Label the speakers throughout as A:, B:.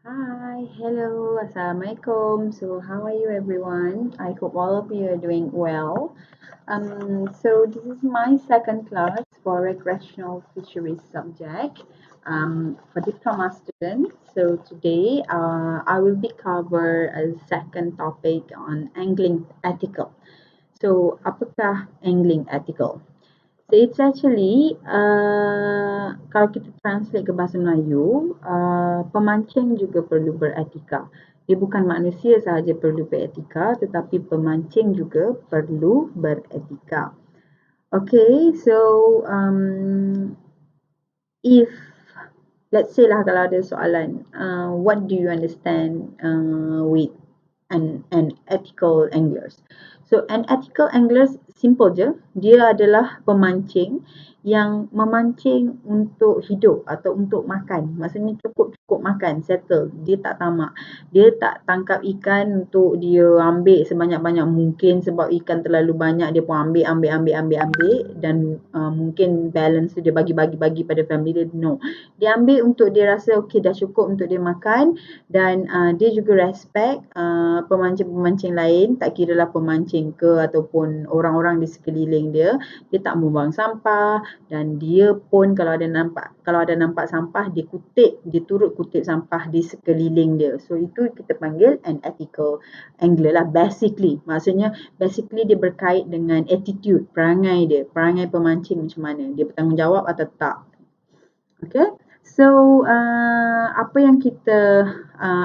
A: Hi, hello, assalamualaikum. So, how are you, everyone? I hope all of you are doing well. So this is my second class for recreational fisheries subject for diploma students. So today, I will be cover a second topic on angling ethical. So, apakah angling ethical? So it's actually kalau kita translate ke bahasa Melayu, pemancing juga perlu beretika. Dia bukan manusia sahaja perlu beretika, tetapi pemancing juga perlu beretika. Okay, so if let's say lah kalau ada soalan, what do you understand with an ethical anglers? So an ethical anglers simple je, dia adalah pemancing yang memancing untuk hidup atau untuk makan. Maksudnya cukup-cukup makan, settle. Dia tak tamak. Dia tak tangkap ikan untuk dia ambil sebanyak-banyak mungkin sebab ikan terlalu banyak dia pun ambil dan mungkin balance tu dia bagi-bagi pada family dia. No. Dia ambil untuk dia rasa okey dah cukup untuk dia makan dan dia juga respect pemancing-pemancing lain, tak kira lah pemancing ke ataupun orang-orang di sekeliling dia. Dia tak membuang sampah dan dia pun kalau ada nampak sampah dia turut kutip sampah di sekeliling dia. So itu kita panggil an ethical angler lah basically. Maksudnya basically dia berkait dengan attitude, perangai pemancing macam mana. Dia bertanggungjawab atau tak. Okay. So, apa yang kita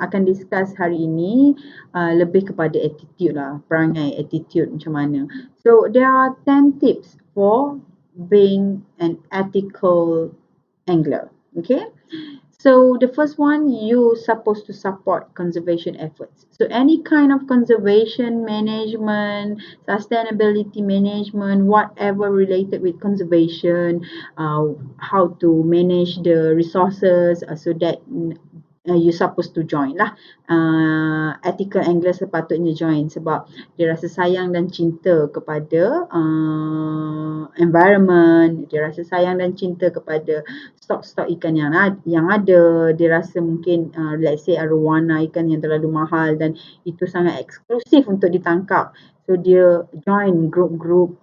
A: akan discuss hari ini lebih kepada attitude lah, perangai attitude macam mana. So, there are 10 tips for being an ethical angler. Okay. So the first one, you supposed to support conservation efforts. So any kind of conservation management, sustainability management, whatever related with conservation, how to manage the resources so that you supposed to join lah. Ethical angler sepatutnya join sebab dia rasa sayang dan cinta kepada environment, dia rasa sayang dan cinta kepada stok-stok ikan yang ada. Dia rasa mungkin let's say arowana ikan yang terlalu mahal dan itu sangat eksklusif untuk ditangkap. So dia join grup-grup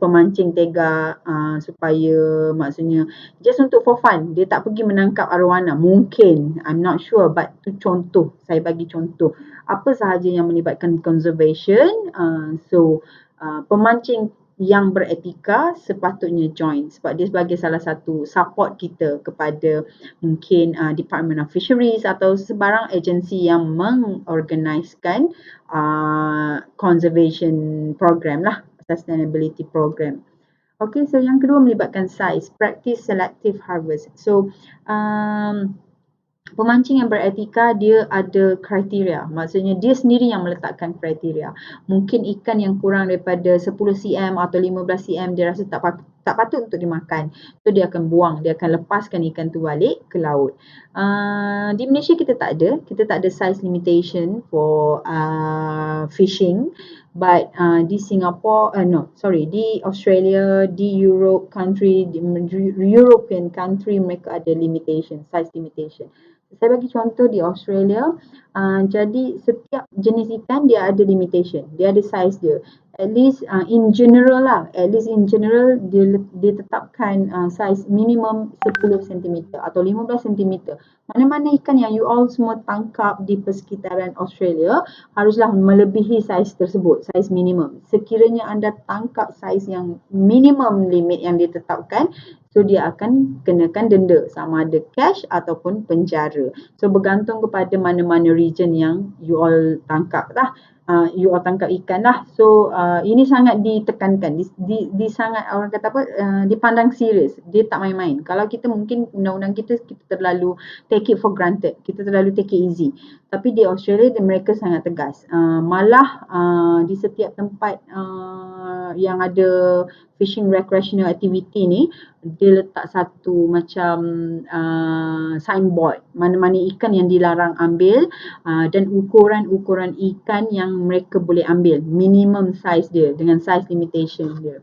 A: pemancing tega supaya maksudnya just untuk for fun. Dia tak pergi menangkap arowana. Mungkin, I'm not sure but tu contoh. Saya bagi contoh. Apa sahaja yang melibatkan conservation. Pemancing yang beretika sepatutnya join sebab dia sebagai salah satu support kita kepada mungkin Department of Fisheries atau sebarang agensi yang mengorganiskan conservation program lah, sustainability program. Okay, so yang kedua melibatkan size, practice selective harvest. So, pemancing yang beretika dia ada kriteria. Maksudnya dia sendiri yang meletakkan kriteria. Mungkin ikan yang kurang daripada 10 cm atau 15 cm dia rasa tak patut untuk dimakan. So dia akan buang, dia akan lepaskan ikan tu balik ke laut. Di Malaysia kita tak ada size limitation for fishing. But di Singapore, di Australia, di Europe country, di European country mereka ada limitation, size limitation. Saya bagi contoh di Australia, jadi setiap jenis ikan dia ada limitation, dia ada size dia. At least in general dia tetapkan size minimum 10 cm atau 15 cm. Mana-mana ikan yang you all semua tangkap di persekitaran Australia haruslah melebihi saiz tersebut, saiz minimum. Sekiranya anda tangkap saiz yang minimum limit yang ditetapkan, so dia akan kenakan denda sama ada cash ataupun penjara. So bergantung kepada mana-mana region yang you all tangkap lah. You all tangkap ikan lah. So ini sangat ditekankan, sangat orang kata apa, dipandang serius. Dia tak main-main. Kalau kita mungkin undang-undang kita terlalu take it for granted. Kita terlalu take it easy. Tapi di Australia mereka sangat tegas. Malah di setiap tempat yang ada fishing recreational activity ni, dia letak satu macam signboard mana-mana ikan yang dilarang ambil dan ukuran-ukuran ikan yang mereka boleh ambil, minimum size dia dengan size limitation dia.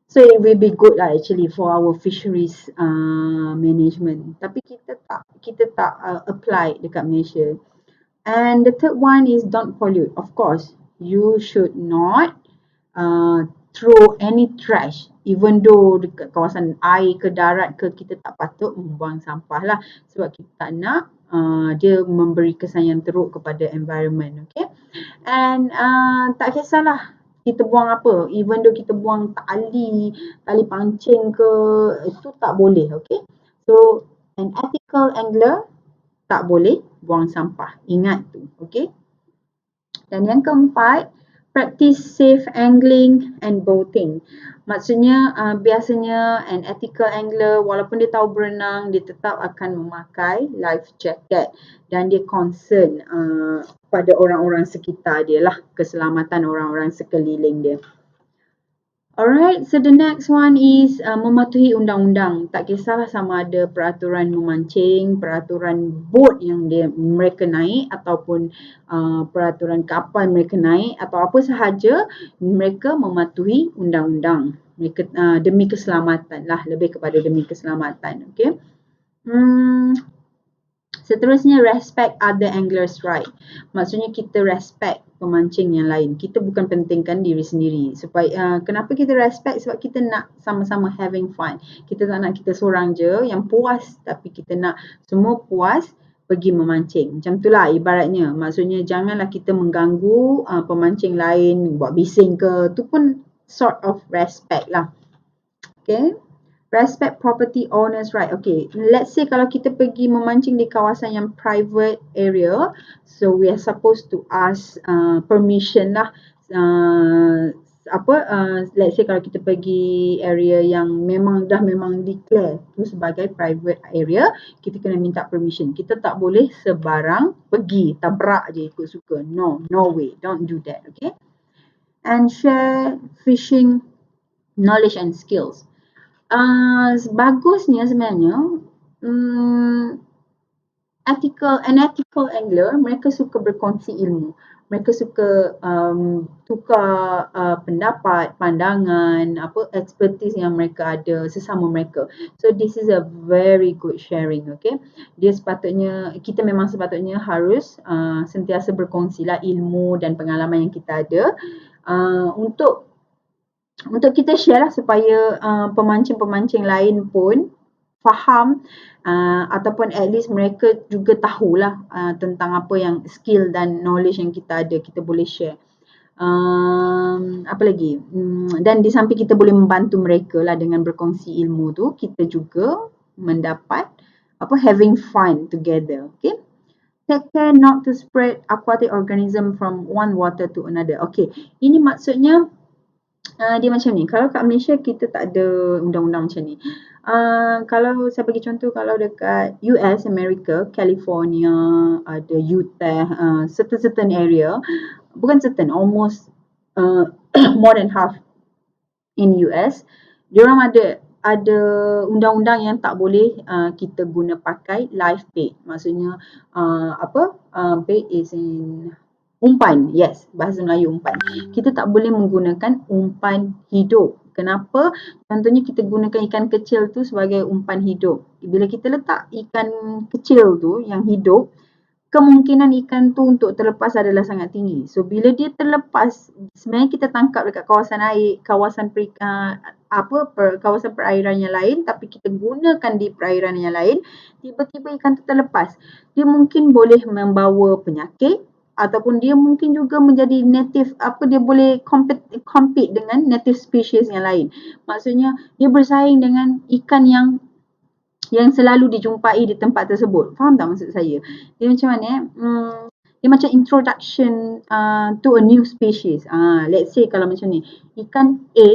A: So it will be good lah actually for our fisheries management. Tapi kita tak apply dekat Malaysia. And the third one is don't pollute. Of course, you should not throw any trash. Even though dekat kawasan air ke darat ke, kita tak patut membuang sampah lah. Sebab kita tak nak dia memberi kesan yang teruk kepada environment. Okay. And tak kisahlah kita buang apa. Even though kita buang tali pancing ke, itu tak boleh. Okay. So, an ethical angler tak boleh buang sampah. Ingat tu. Okay. Dan yang keempat, practice safe angling and boating. Maksudnya biasanya an ethical angler walaupun dia tahu berenang, dia tetap akan memakai life jacket dan dia concern pada orang-orang sekitar dia lah, keselamatan orang-orang sekeliling dia. Alright, so the next one is mematuhi undang-undang. Tak kisahlah sama ada peraturan memancing, peraturan bot yang mereka naik ataupun peraturan kapal mereka naik atau apa sahaja, mereka mematuhi undang-undang. Mereka demi keselamatan lah, lebih kepada demi keselamatan. Okay. Seterusnya, respect other anglers' right. Maksudnya kita respect pemancing yang lain. Kita bukan pentingkan diri sendiri. Supaya kenapa kita respect? Sebab kita nak sama-sama having fun. Kita tak nak kita seorang je yang puas, tapi kita nak semua puas pergi memancing. Macam itulah ibaratnya. Maksudnya janganlah kita mengganggu pemancing lain, buat bising ke. Itu pun sort of respect lah. Okay. Respect property owners right. Okay, let's say kalau kita pergi memancing di kawasan yang private area, so we are supposed to ask permission lah. Let's say kalau kita pergi area yang memang declare tu sebagai private area, kita kena minta permission. Kita tak boleh sebarang pergi tabrak je ikut suka. No way, don't do that. Okay. And share fishing knowledge and skills. Bagusnya sebenarnya ethical angler, mereka suka berkongsi ilmu. Mereka suka tukar pendapat, pandangan, expertise yang mereka ada sesama mereka. So this is a very good sharing. Okay, kita memang sepatutnya harus sentiasa berkongsilah ilmu dan pengalaman yang kita ada untuk kita share lah supaya pemancing-pemancing lain pun faham ataupun at least mereka juga tahulah tentang apa yang skill dan knowledge yang kita ada, kita boleh share. Apa lagi? Dan di samping kita boleh membantu mereka lah dengan berkongsi ilmu tu, kita juga mendapat having fun together. Okay. Take care not to spread aquatic organism from one water to another. Okay, ini maksudnya dia macam ni. Kalau kat Malaysia kita tak ada undang-undang macam ni. Kalau saya bagi contoh, kalau dekat US, America, California, ada Utah, certain area, bukan certain, almost more than half in US, diorang ada undang-undang yang tak boleh kita guna pakai live bait. Maksudnya bait is in umpan. Yes, bahasa Melayu umpan. Kita tak boleh menggunakan umpan hidup. Kenapa? Contohnya kita gunakan ikan kecil tu sebagai umpan hidup. Bila kita letak ikan kecil tu yang hidup, kemungkinan ikan tu untuk terlepas adalah sangat tinggi. So bila dia terlepas, sebenarnya kita tangkap dekat kawasan air, kawasan perairan yang lain, tapi kita gunakan di perairan yang lain, tiba-tiba ikan tu terlepas. Dia mungkin boleh membawa penyakit ataupun dia mungkin juga menjadi native, dia boleh compete dengan native species yang lain. Maksudnya dia bersaing dengan ikan yang selalu dijumpai di tempat tersebut. Faham tak maksud saya? Dia macam mana? Dia macam introduction to a new species. Let's say kalau macam ni, ikan A,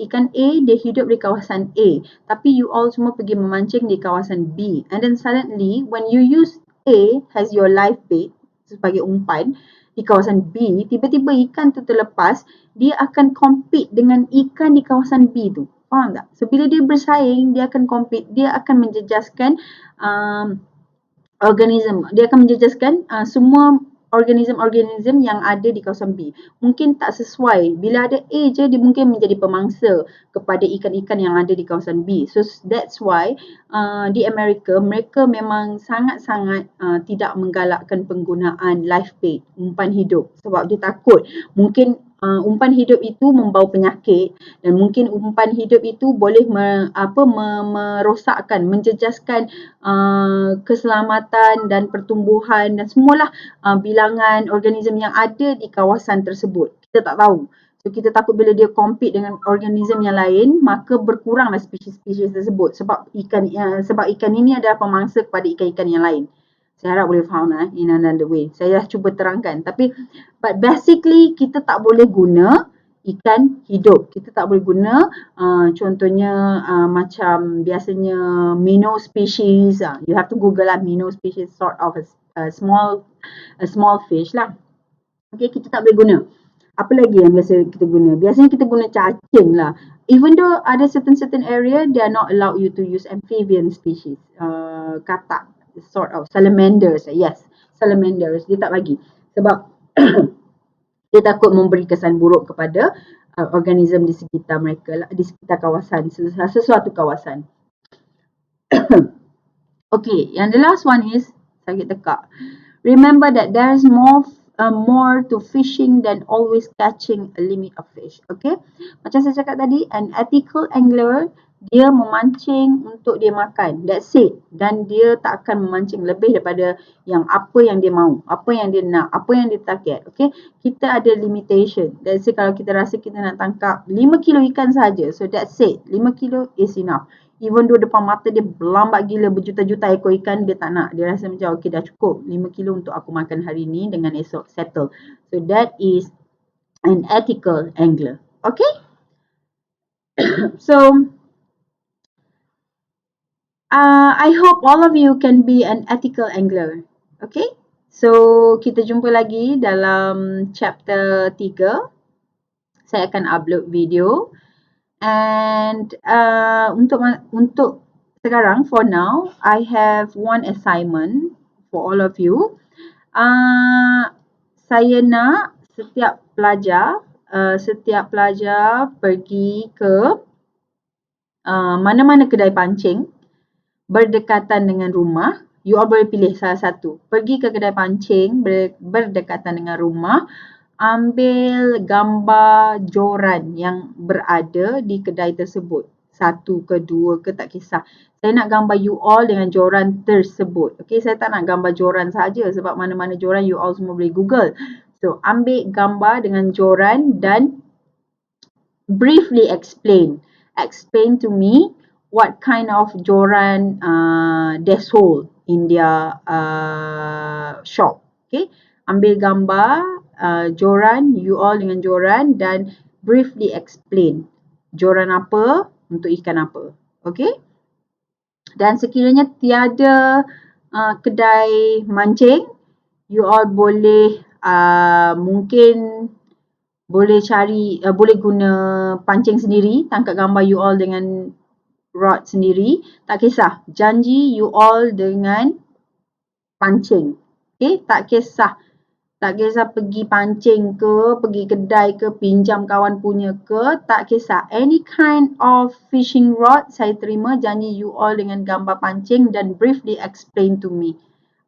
A: ikan A dia hidup di kawasan A, tapi you all semua pergi memancing di kawasan B, and then suddenly when you use A as your live bait sebagai umpan di kawasan B, tiba-tiba ikan tu terlepas, dia akan compete dengan ikan di kawasan B tu. Faham tak? So bila dia bersaing, dia akan compete, dia akan menjejaskan organism, dia akan menjejaskan semua organism-organism yang ada di kawasan B. Mungkin tak sesuai. Bila ada A je, dia mungkin menjadi pemangsa kepada ikan-ikan yang ada di kawasan B. So that's why di Amerika, mereka memang sangat-sangat tidak menggalakkan penggunaan live bait, umpan hidup. Sebab dia takut mungkin umpan hidup itu membawa penyakit dan mungkin umpan hidup itu boleh merosakkan, menjejaskan keselamatan dan pertumbuhan dan semualah bilangan organism yang ada di kawasan tersebut. Kita tak tahu. So kita takut bila dia compete dengan organism yang lain, maka berkuranglah spesies-spesies tersebut sebab ikan ini adalah pemangsa kepada ikan-ikan yang lain. Saya harap boleh faham in another way. Saya dah cuba terangkan. Tapi but basically kita tak boleh guna ikan hidup. Kita tak boleh guna contohnya macam biasanya minnow species. You have to google lah, minnow species sort of a small fish lah. Okay, kita tak boleh guna. Apa lagi yang biasa kita guna? Biasanya kita guna cacing lah. Even though ada certain area, they are not allowed you to use amphibian species. Katak, sort of salamanders. Yes, salamanders. Dia tak bagi. Sebab dia takut memberi kesan buruk kepada organism di sekitar mereka, di sekitar kawasan, sesuatu kawasan. Okay, yang the last one is sakit tekak. Remember that there is more to fishing than always catching a limit of fish. Okay, macam saya cakap tadi, an ethical angler, dia memancing untuk dia makan, that's it. Dan dia tak akan memancing lebih daripada apa yang dia mahu, apa yang dia nak, apa yang dia target. Okay, kita ada limitation. Let's say kalau kita rasa kita nak tangkap 5 kilo ikan saja, so that's it, 5 kilo is enough. Even though depan mata dia berlambak gila berjuta-juta ekor ikan, dia tak nak. Dia rasa macam okay, dah cukup 5 kilo untuk aku makan hari ni dengan esok settle. So that is an ethical angler. Okay, so I hope all of you can be an ethical angler. Okay, so kita jumpa lagi dalam chapter 3. Saya akan upload video. And untuk sekarang, for now, I have one assignment for all of you. Saya nak setiap pelajar pergi ke mana-mana kedai pancing berdekatan dengan rumah. You all boleh pilih salah satu. Pergi ke kedai pancing berdekatan dengan rumah. Ambil gambar joran yang berada di kedai tersebut. 1 ke 2 ke, tak kisah. Saya nak gambar you all dengan joran tersebut. Okay, saya tak nak gambar joran saja sebab mana-mana joran you all semua boleh Google. So, ambil gambar dengan joran dan briefly explain. Explain to me what kind of joran they sold in their shop. Okay, ambil gambar joran, you all dengan joran dan briefly explain joran apa untuk ikan apa. Okay, dan sekiranya tiada kedai mancing, you all boleh mungkin boleh boleh guna pancing sendiri, tangkap gambar you all dengan rod sendiri, tak kisah. Janji you all dengan pancing. Okay, tak kisah pergi pancing ke, pergi kedai ke, pinjam kawan punya ke, tak kisah. Any kind of fishing rod saya terima, janji you all dengan gambar pancing dan briefly explain to me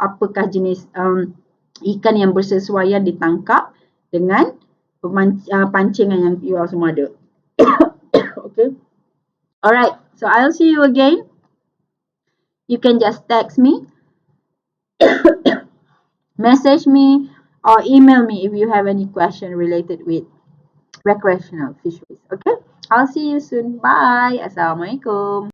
A: apakah jenis ikan yang bersesuaian ditangkap dengan pancingan yang you all semua ada. Okay. Alright, so I'll see you again. You can just text me, message me, or email me if you have any question related with recreational fisheries. Okay, I'll see you soon. Bye. Assalamualaikum.